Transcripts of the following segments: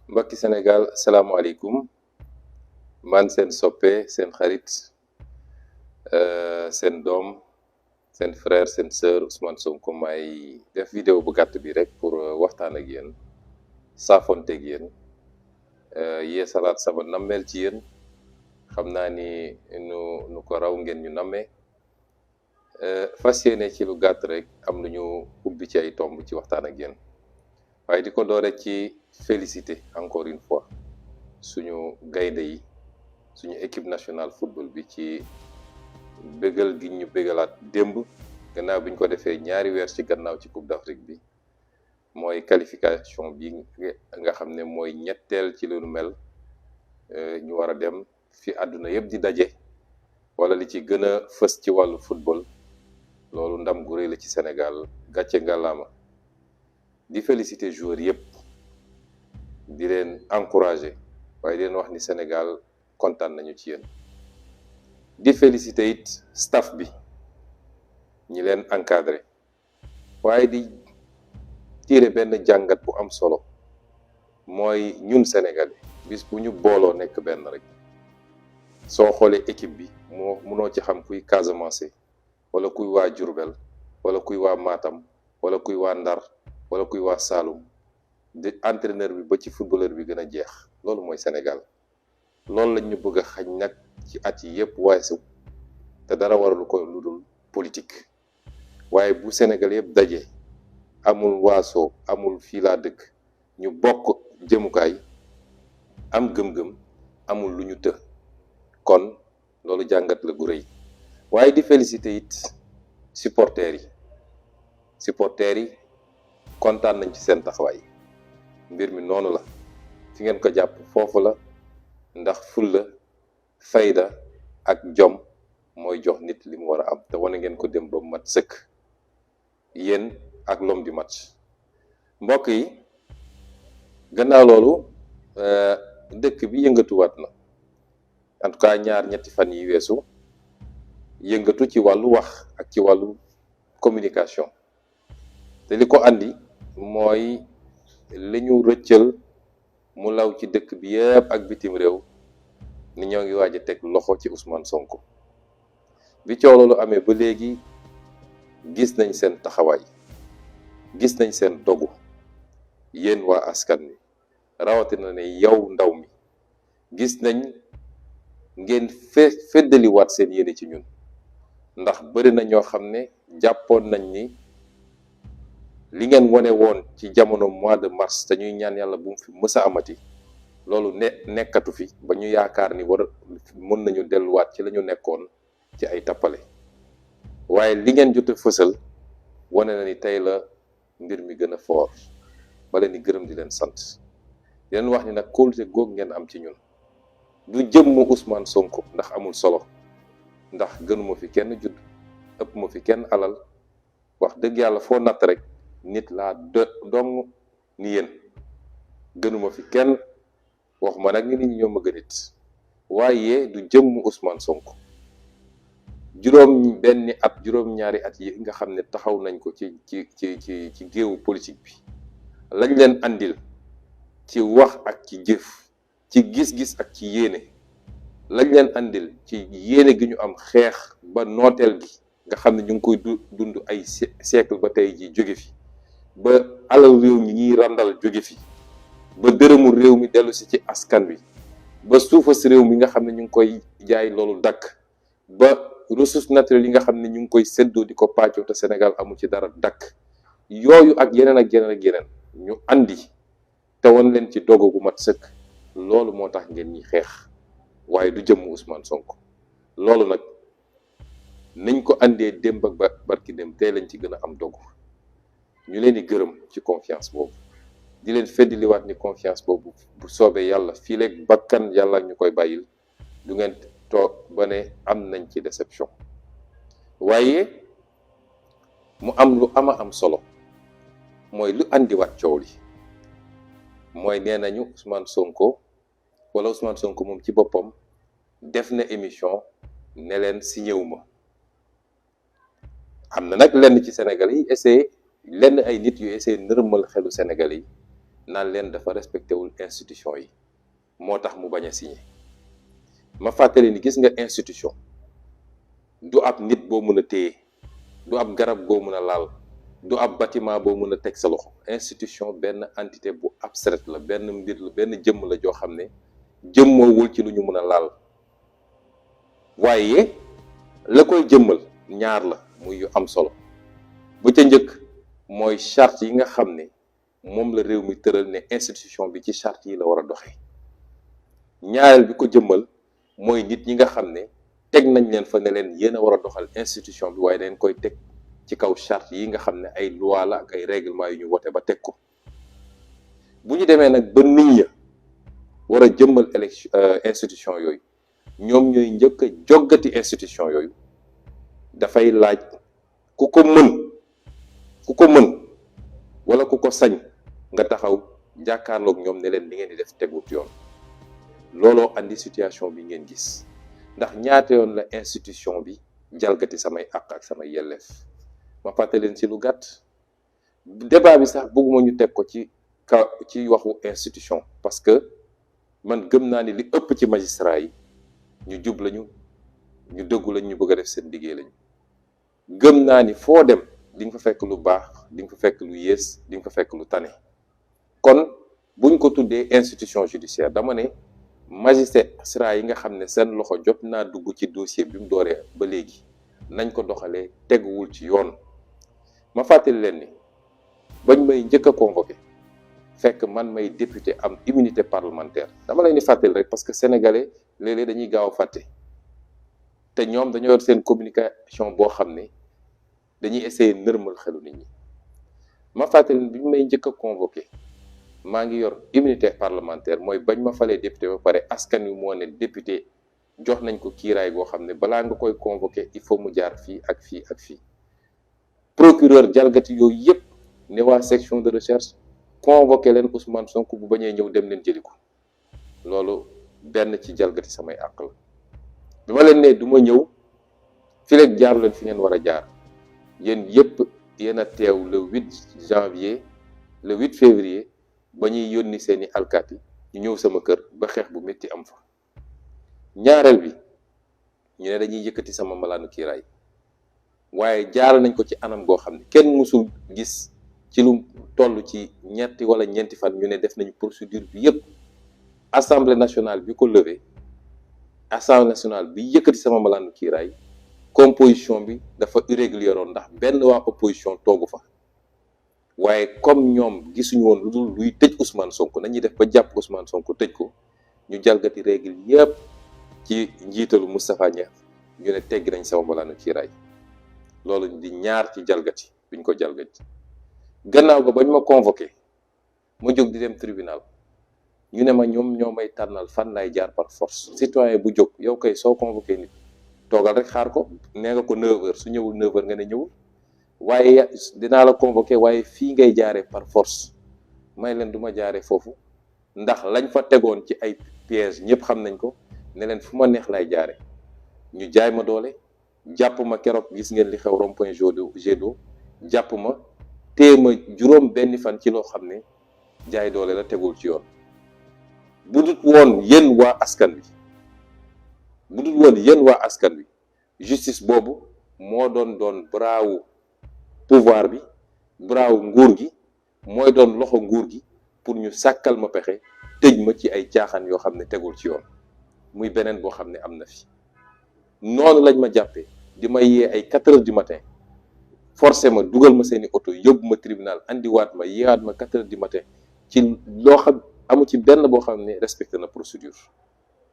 mbokki Sénégal salaamaaleykum man seen soppe seen xarit seen doom seen frère seen sœur Ousmane Sonko may def vidéo bu gàtt bi rek pour waxtaan ak yéen saafonte ak yéen yee salaat sama nammeel ci yéen xam naa ni nu ko raw ngeen ñu nammee fas yéene ci lu gàtt rek am lu ñu ubbi ci ay tomb ci waxtaan ak yéen waaye di ko doore ci féliciter encore une fois suñu gaynde yi suñu équipe nationale football bi ci bégal gi ñu bégalaat démb gannaaw bi ñu ko defee ñaari weer ci gannaaw ci Coupe d'Afrique bi mooy qualification bi nga xam ne mooy ñetteel ci lu mel ñu war a dem fi àdduna yëpp di daje wala li ci gën a fës ci wàllu football loolu ndam gu rëy la ci Sénégal gàcce ngàllaama di féliciter joueurs yëpp di leen encourager waaye di leen wax ni Sénégal kontaan nañu ci yéen di féliciter it staff bi ñi leen encadré waaye di tirer benn jàngat bu am solo mooy ñun Sénégalais bis bu ñu booloo nekk benn rek soo xoolee équipe bi munoo ci xam kuy Casamance wala kuy waa Diourbel wala kuy waa Matam wala kuy waa Ndar wala kuy waa Saloum di entraîneur bi ba ci footballeur bi gën a jeex loolu mooy Sénégal loolu lañ ñu bëgg a xañ nag ci at yi yëpp weesu te dara waralu ko lu dul politique waaye bu Sénégal yëpp daje amul waaso amul fii laa dëkk ñu bokk jëmukaay am gëm-gëm amul lu ñu të kon loolu jàngat la gu rëy waaye di féliciter it supporters yi kontaan nañ ci seen taxawaay mbir mi noonu la fi ngeen ko jàpp foofu la ndax fulla fayda ak jom mooy jox nit li mu war a am te wane ngeen ko dem ba mat sëkk yéen ak l'homme du match mbokk yi gannaaw loolu dëkk bi yëngatuwaat na en tout cas ñetti fan yi weesu yëngatu ci wàllu wax ak ci wàllu communication te li ko andi mooy li ñu rëccal mu law ci dëkk bi yëpp ak bitim réew ni ñoo ngi waaj a teg loxo ci Ousmane Sonko bi coow loolu amee ba léegi gis nañ seen taxawaay gis nañ seen dogu yéen waa askan wi rawatina ne yow ndaw mi gis nañ ngeen feddaliwaat seen yéene ci ñun ndax bëri na ñoo xam ne jàppoon nañ ni li ngeen wone woon ci jamono mois de mars te ñuy ñaan yàlla bu mu fi mës a amati loolu nekkatu fi ba ñu yaakaar ni mën nañu delluwaat ci la ñu nekkoon ci ay tappale waaye li ngeen jot a fësal wane na ni tey la mbir mi gën a foor ba leen di gërëm di leen sant di leen wax ni nag kóolute googu ngeen am ci ñun du jëmm Ousmane Sonko ndax amul solo ndax gënuma fi kenn judd ëpp ma fi kenn alal wax dëgg yàlla foo natt rek nit laa dong ni yéen gënuma fi kenn waxuma nag ni nit ñi ñoo ma gën it waaye du jëmm Ousmane Sonko juróom-ñaari at yi nga xam ne taxaw nañ ko ci géewu politique bi lañ leen andil ci wax ak ci jëf ci gis-gis ak ci yéene lañ leen andil ci yéene gi ñu am xeex ba nooteel gi nga xam ne ñu ngi koy dund ay siècle ba tey ji jóge fi ba alal réew mi ñuy randal jóge fi ba dërëmu réew mi dellu si ci askan wi ba suufas réew mi nga xam ne ñu ngi koy jaay loolu dakk ba ressources naturelles yi nga xam ne ñu ngi koy séddoo di ko pàccoo te Sénégal amu ci dara dakk yooyu ak yeneen ak yeneen ak yeneen ñu andi te won leen ci dogo gu mat sëkk loolu moo tax ngeen ñi xeex waaye du jëmm Ousmane Sonko loolu nag nañ ko andee démb ak barki dem tey lañ ci gën a am dogu ñu leen di gërëm ci confiance boobu di leen feddaliwaat ni confiance boobu bu soobee yàlla fii leeg bakkan yàlla ñu koy bàyyil du ngeen toog ba ne am nañ ci déception waaye mu am lu am solo mooy lu andiwaat coow li mooy nee nañu Ousmane Sonko moom ci boppam def na émission ne leen signé wu ma am na nag lenn ci Sénégal yi essayé lenn ay nit yu essayé nërmal xelu Sénégal yi naan leen dafa respecté wul institution yi moo tax mu bañ a signé ma fàttali ni gis nga institution du ab nit boo mën a téye du ab garab boo mën a laal du ab bâtiment boo mën a teg sa loxo. institution benn entité bu abstraite la, benn mbir la, benn jëmm la joo xam ne jëmmoowul ci lu ñu mën a laal. waaye la koy jëmmal ñaar la muy yu am solo. bu ca njëkk mooy charte yi nga xam ne moom la réew mi tëral ne institution bi ci charte yi la war a doxee. ñaareel bi ko jëmmal mooy nit ñi nga xam ne teg nañ leen fa ne leen yéen a war a doxal institution bi, waaye dañ koy teg ci kaw charte yi nga xam ne ay loi la ak ay règlement yu ñu wote ba teg ko. bu ñu demee nag ba nit ñi war a jëmmal institution yooyu, ñoom ñooy njëkk a joggati institution yooyu. dafay laaj ku ko mën wala ku ko sañ nga taxaw jàkkaarloog ñoom ne leen li ngeen di def tegut yoon. looloo andi situation bi ngeen gis, ndax ñaata yoon la institution bi jalgati samay àq ak samay yelleef. ma fàtte leen ci lu gàtt. débat bi sax bëgguma ñu teg ko ci waxu institution, parce que man gëm naa ni li ëpp ci magistrat yi ñu jub lañu, ñu dëggu lañ, ñu bëgg a def seen liggéey lañu. gëm naa ni foo dem di nga fa fekk lu baax, di nga fa fekk lu yées, di nga fa fekk lu tane. kon buñ ko tuddee institution judiciaire, dama ne magistrat yi nga xam ne seen loxo jot naa dugg ci dossier bi mu dooree ba léegi nañ ko doxalee teguwul ci yoon. ma fàttali leen ni bañ may njëkk a convoqué fekk man may député am immunité parlementaire, dama leen di fàttali rek parce que sénégalais léeg-léeg dañuy gaaw a fàtte, te ñoom dañoo yor seen communication boo xam ne dañuy essayer nërmal xelu nit ñi. ma fàttali ni bi ñu may njëkk a convoqué maa ngi yor immunité parlementaire, mooy bañ ma falee député ba pare askan wi moo ne député jox nañ ko kiiraay goo xam ne balaa nga koy convoqué il faut mu jaar fii ak fii ak fii. procureur jalgati yooyu yëpp ne waa section de recherche convoqué leen Ousmane Sonko, bu bañee ñëw dem leen jëli ko. loolu benn ci jalgati samay àq la. bi ma leen ne du ma ñëw fi rek jaaru leen fi ngeen war a jaar, yéen yëpp yéen a teew le 8 janvier le 8 février ba ñuy yónni seeni alkaati ñu ñëw sama kër ba xeex bu métti am fa. ñaareel bi ñu ne dañuy yëkkati sama malaanu kiiraay, waaye jaar nañ ko ci anam goo xam ne kenn mësul gis ci lu toll ci ñetti wala ñeenti fan. ñu ne def nañu procédure bi yëpp. assemblée nationale bi ko levé, assemblée nationale bi yëkkati sama malaanu kiiraay, composition bi dafa irrégulier woon ndax benn waa opposition toogu fa. waaye comme ñoom gisuñu woon lu dul luy tëj Ousmane Sonko, nañuy def ba jàpp Ousmane Sonko tëj ko, ñu jalgati règle yëpp ci njiitalu Moustapha Niasse, ñu ne teggi nañ sama malaanu kiiraay. loolu di ñaar ci jalgati biñ ko jalgati. gannaaw ga bañ ma convoqué ma jóg di dem tribunal, ñu ne ma ñoom ñoo may tànnal fan lay jaar par force. citoyen bu jóg yow kay soo convoqué nit toogal rek xaar ko, nee nga ko 9h, su ñëwul 9h nga ne ñëwul. waaye dinaa la convoqué waaye fii ngay jaaree par force. may leen du ma jaaree foofu, ndax lañ fa tegoon ci ay pièges ñëpp xam nañ ko, ne leen fu ma neex lay jaare. ñu jaay ma doole, jàpp ma keroog, gis ngeen li xew rond-point Jet d'eau, jàpp ma téye ma juróom benni fan ci loo xam ne jaay doole la, tegul ci yoon. bu dut woon yéen waa askan wi, justice boobu moo doon braawu pouvoir bi, braawu nguur gi, mooy doon loxo nguur gi pour ñu sàkkal ma pexe tëj ma ci ay caaxaan yoo xam ne tegul ci yoon. muy beneen boo xam ne am na fi. noonu lañ ma jàppee, di ma yee ay 4h du matin, forcé ma, dugal ma seeni oto, yóbbu ma tribunal, andiwaat ma, yeewaat ma 4h du matin, ci loo xam amu ci benn boo xam ne respecté na procédure.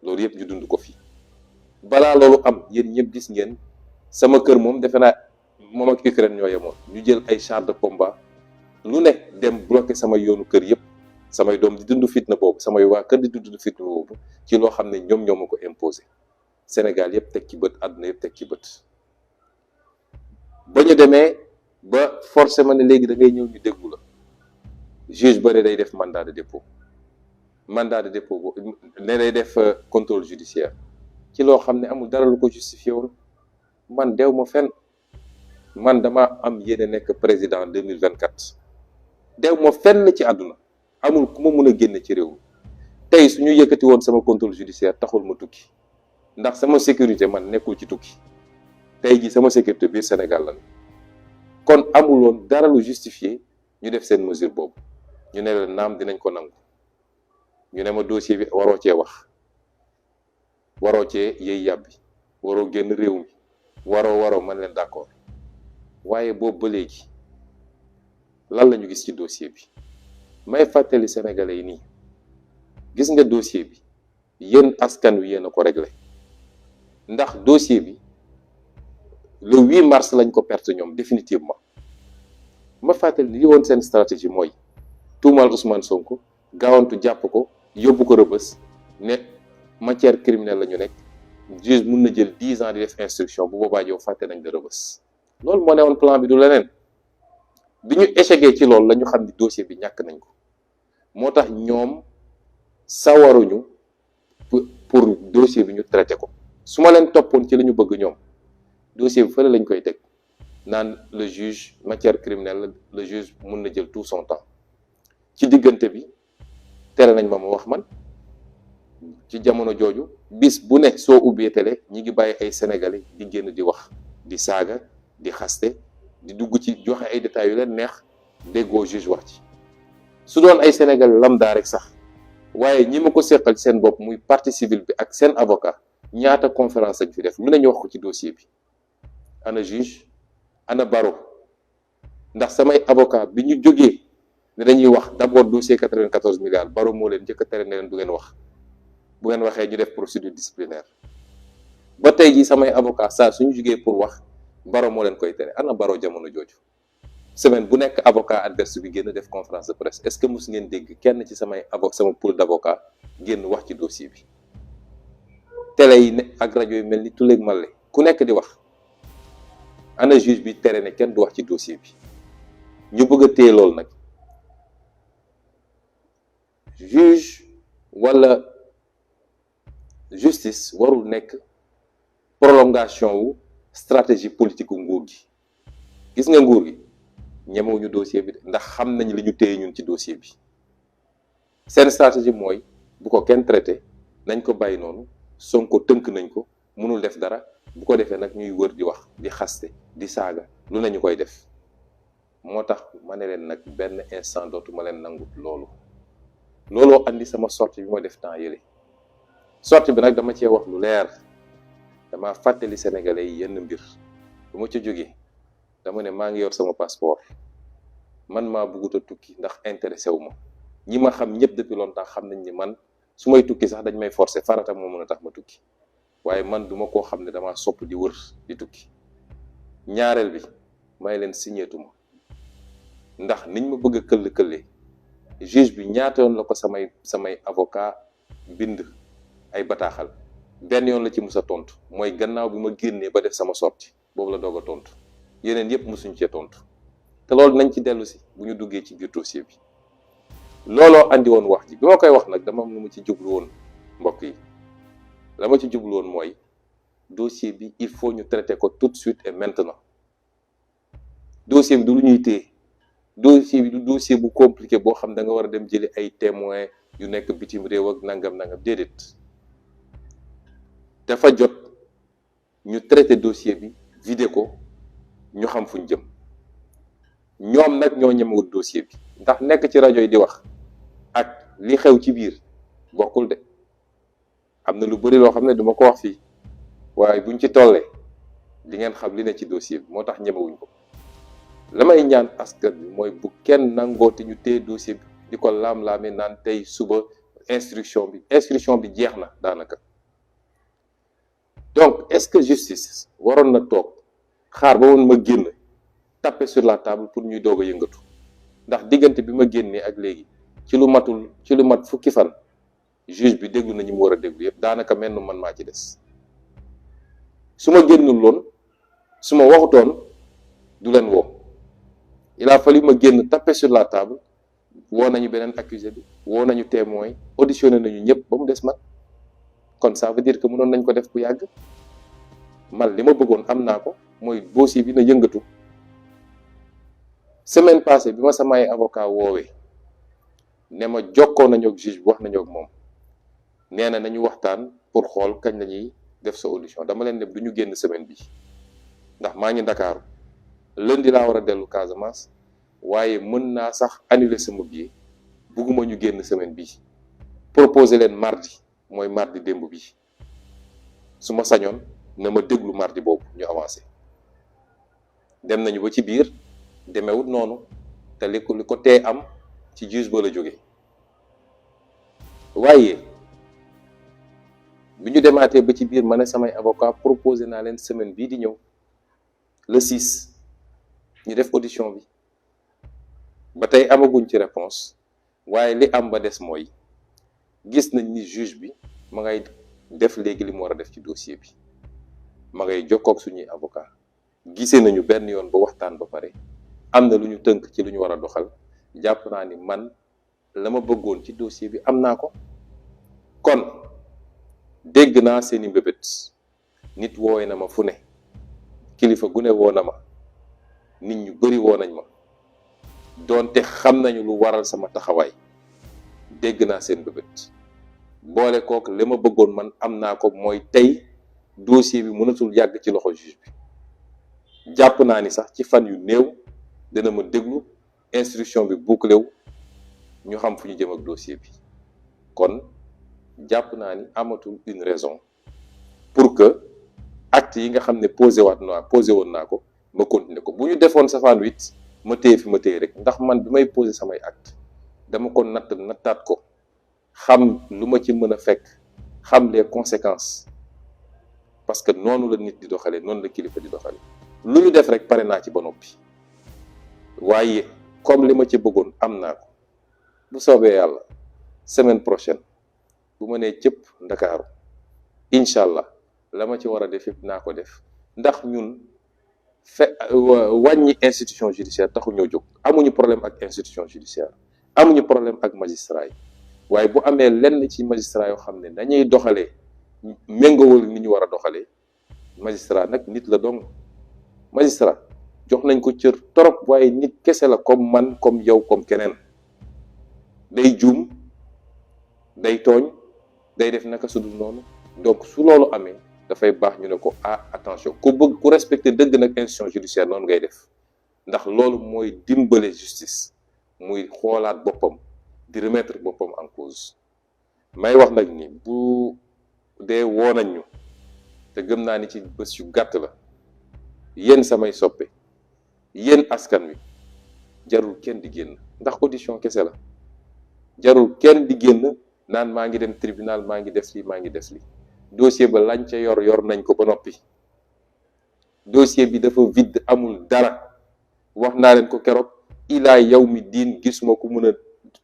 loolu yëpp ñu dund ko fi. balaa loolu am, yéen ñëpp gis ngeen sama kër moom defe naa moom ak Ukraine ñoo yemoon. ñu jël ay chars de combat lu ne dem bloqué sama yoonu kër yëpp, samay doom di dund fitna boobu, samay waa kër di dund fitna boobu, ci loo xam ne ñoom ñoo ma ko imposé. Sénégal yëpp teg ci bët, àdduna yëpp teg ci bët. ba ñu demee ba forcé ma ne léegi da ngay ñëw ñu déglu la. juge ba ne day def mandat de dépôt boobu ne day def contrôle judiciaire ci loo xam ne amul dara lu ko justifié woon. man dew ma fenn, man dama am yéene nekk président 2024. dew ma fenn ci àdduna, amul ku ma mun a génne ci réew mi tey su ñu yëkkati woon sama contrôle judiciaire taxul ma tukki ndax sama sécurité man nekkul ci tukki tey ji sama sécurité biir Sénégal la kon amul woon dara lu justifié ñu def seen mesure boobu ñu ne la naam dinañ ko nangu ñu ne ma dossier bi waroo cee wax waroo cee yëy yàbbi waroo génn réew mi waroo man leen d'accord waaye boobu ba léegi lan la ñu gis ci dossier bi may fàttali sénégalais yi nii gis nga dossier bi yéen askan wi yéen a ko réglé ndax dossier bi le 8 mars lañ ko perte ñoom définitivement ma fàttali li woon seen stratégie mooy tuumal Ousmane Sonko gaawantu jàpp ko yóbbu ko rëbës ne matière criminelle la ñu nekk juge mun na jël 10 ans di def instruction bu boobaa yow fàtte nañ la rëbës loolu moo ne woon plan bi du leneen bi ñu échecgee ci loolu la ñu xam ni dossier bi ñàkk nañ ko moo tax ñoom sawaruñu pour dossier bi ñu traité ko su ma leen toppoon ci li ñu bëgg ñoom dossier bi fële lañ koy teg naan le juge matière criminelle le juge mun na jël tout son temps ci diggante bi tere nañ ma wax man ci jamono jooju bis bu ne soo ubbee télé ñi ngi bàyyi ay sénégalais di génn di wax di saaga di xaste di dugg ci joxe ay détails yu leen neex déggoo juge wax ci su doon ay sénégalais lambda rek sax waaye ñi ma ko seqal seen bopp muy partie civile bi ak seen avocat ñaata conférence lañ fi def lu nañu wax ko ci dossier bi ana juge ana barreau ndax samay avocat bi ñu jógee ne dañuy wax d'abord dossier 94 milliards barreau moo leen njëkk a tere ne leen du ngeen wax bu ngeen waxee ñu def procédure disciplinaire ba tey ji samay avocat saa suñu jógee pour wax barreau moo leen koy tere ana barreau jamono jooju semaine bu nekk avocat adverse bi génn def conférence de presse est-ce que mos ngeen dégg kenn ci sama pool d'avocat génn wax ci dossier bi télé yi ne ak rajo yi mel ni tuleeg male ku nekk di wax ana juge bi tere ne kenn du wax ci dossier bi ñu bëgg a téye loolu nag juge wala justice warul nekk prolongation wu stratégie politique gu nguur gi gis nga nguur gi ñemewuñu dossier bi ndax xam nañ li ñu téye ñun ci dossier bi seen stratégie mooy bu ko kenn traité nañ ko bàyyi noonu Sonko tënk nañ ko mënul def dara bu ko defee nag ñuy wër di wax di xaste di saaga lu nañu koy def moo tax ma ne leen nag benn instant dootuma leen nangut looloo andi sama sortie bi ma def temps yële sortie bi nag dama cee wax lu leer dama fàttali sénégalais yi yenn mbir bu ma ca jógee dama ne maa ngi yor sama passeport man maa bëggut a tukki ndax intéressé wu ma ñi ma xam ñëpp depuis longtemps xam nañ ni man su may tukki sax dañ may forcer farata moo mën a tax ma tukki waaye man duma koo xam ne damaa sopp di wër di tukki ñaareel bi may leen signétuma ndax niñ ma bëgg a këll-këllee juge bi ñaata yoon la ko samay avocat bind ay bataaxal benn yoon la ci mus a tontu mooy gannaaw bi ma génnee ba def sama sortie boobu la doog a tontu yeneen yëpp musuñ cee tontu te loolu nañ ci dellu si bu ñu duggee ci biir dossier bi looloo andi woon wax ji bi ma koy wax nag dama am lu ma ci jublu woon mbokk yi la ma ci jublu woon mooy dossier bi il faut ñu traiter ko tout de suite et maintenant dossier bi du lu ñuy téye dossier bi du dossier bu compliqué boo xam da nga war a dem jëli ay témoins yu nekk bitim réew ak nangam déedéet dafa jot ñu traiter dossier bi vider ko ñu xam fuñ jëm ñoom nag ñoo ñemewut dossier bi ndax nekk ci rajo yi di wax ak li xew ci biir bokkul de am na lu bari loo xam ne duma ko wax fii waaye buñ ci tollee di ngeen xam li ne ci dossier bi moo tax ñemewuñ ko la may ñaan askan bi mooy bu kenn nangooti ñu téye dossier bi di ko laam-laamee naan tey suba instruction bi jeex na daanaka donc est-ce que justice waroon na toog xaar ba woon ma génn taper sur la table pour ñuy doog a yëngatu ndax diggante bi ma génnee ak léegi ci lu mat fukki fan juge bi déglu na ñu mu war a déglu yëpp daanaka mel man maa ci des su ma génnul loon su ma waxutoon du leen woo il a fallu ma génn taper sur la table woo nañu beneen accusé bi woo nañu témoin auditionné nañu ñëpp ba mu des man kon ça veut dire que mënoon nañ ko def bu yàgg man li ma bëggoon am naa ko mooy dossier bi na yëngatu semaine passée bi ma samay avocat woowee ne ma jokkoo nañu ak juge bi wax nañu ak moom nee na nañu waxtaan pour xool kañ la ñuy def sa audition. dama leen ne du ñu génn semaine bi ndax maa ngi Ndakaaru lundi laa war a dellu Casamance waaye mën naa sax annuler sama billet bugguma ñu génn semaine bi proposer leen mardi mooy mardi démb bi su ma sañoon na ma déglu mardi boobu ñu avancé. dem nañu ba ci biir demewut noonu te li ko tee am ci juge ba la jóge waaye bi ñu demaatee ba ci biir ma ne samay avocat proposé naa leen semaine bii di ñëw le 6 ñu def audition bi ba tey amaguñ ci réponse waaye li am ba des mooy gis nañ ni juge bi ma ngay def léegi li mu war a def ci dossier bi ma ngay jokkoog suñuy avocat gisee nañu benn yoon ba waxtaan ba pare am na lu ñu tënk ci lu ñu war a doxal jàpp naa ni man la ma bëggoon ci dossier bi am naa ko. kon dégg naa seeni mbébét nit woowe na ma fu ne kilifa gu ne woo na ma nit ñu bari woo nañ ma doonte xam nañu lu waral sama taxawaay dégg naa seen mbébét boole kook li ma bëggoon man am naa ko mooy tey dossier bi mënatul yàgg ci loxo juge bi. jàpp naa ni sax ci fan yu néew dina ma déglu instruction bi bouclé wu ñu xam fu ñu jëm ak dossier bi kon jàpp naa ni amatul une raison pour que acte yi nga xam ne posé woon naa ko ma continuer ko. bu ñu defoon safaan wit ma téye fi ma téye rek ndax man bi may posé samay acte dama ko nattaat ko xam lu ma ci mën a fekk xam les conséquences parce que noonu la nit di doxalee noonu la kilifa di doxalee. lu ñu def rek pare naa ci ba noppi waaye comme li ma ci bëggoon am naa ko bu soobee yàlla semaine prochaine bu ma nee cëpp Ndakaaru incha allah la ma ci war a def yëpp naa ko def ndax ñun wàññi institution judiciaire taxu ñoo jóg. amuñu problème ak institution judiciaire amuñu problème ak magistrat yi waaye bu amee lenn ci magistrat yoo xam ne dañuy doxalee méngawul ni ñu war a doxalee magistrat nag nit la dong. magistrat jox nañ ko cër torop waaye nit kese la comme man comme yow comme keneen day juum day tooñ day def naka su dul noonu donc su loolu amee dafay baax ñu ne ko attention ku bëgg ku respecter dëgg nag institution judiciaire noonu ngay def ndax loolu mooy dimbale justice muy xoolaat boppam di remettre boppam en cause. may wax nag ni bu dee woo nañ ñu te gëm naa ni ci bés yu gàtt la. yéen samay soppe yéen askan wi jarul kenn di génn ndax audition kese la jarul kenn di génn naan maa ngi dem tribunal maa ngi def lii maa ngi def lii dossier ba lañ ca yor nañ ko ba noppi. dossier bi dafa vide amul dara wax naa leen ko keroog ilaa yow mi diin gisuma ku mën a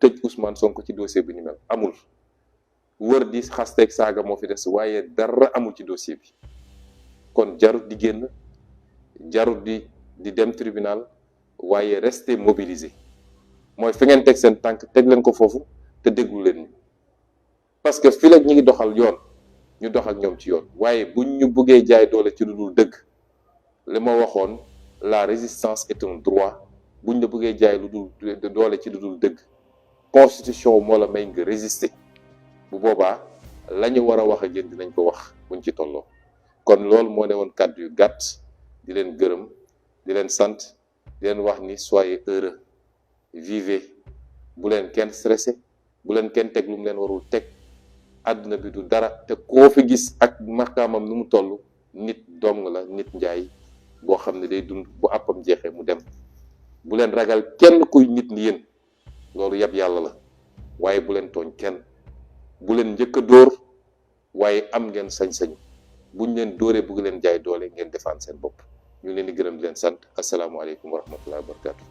tëj Ousmane Sonko ci dossier bi ni mel amul. wër di xasteeg saaga moo fi des waaye dara amul ci dossier bi kon jarul di génn. jarul di dem tribunal waaye rester mobilisé mooy fi ngeen teg seen tànk teg leen ko foofu te déglu leen ñu parce que fii la ñu ngi doxal yoon ñu dox ak ñoom ci yoon waaye buñ ñu bëggee jaay doole ci lu dul dëgg li ma waxoon la résistance est un droit buñ la bëggee jaay lu dul doole ci lu dul dëgg constitution moo la may nga résister bu boobaa la ñu war a wax ak yéen dinañ ko wax buñ ci tolloo kon loolu moo ne woon kàddu yu gàtt. di leen gërëm di leen sant di leen wax ni soyez heureux vivez bu leen kenn stressé bu leen kenn teg lu mu leen warul teg àdduna bi du dara te koo fi gis ak maqaamam nu mu toll nit dong la nit njaay boo xam ne day dund bu àppam jeexee mu dem bu leen ragal kenn kuy nit ni yéen loolu yab yàlla la waaye bu leen tooñ kenn bu leen njëkk a dóor waaye am ngeen sañ-sañ buñ leen dóoree bëgg leen jaay doole ngeen defaan seen bopp ñu leen di gërëm di leen sant asalaamaaleykum wa rahmatullahi wa barakatu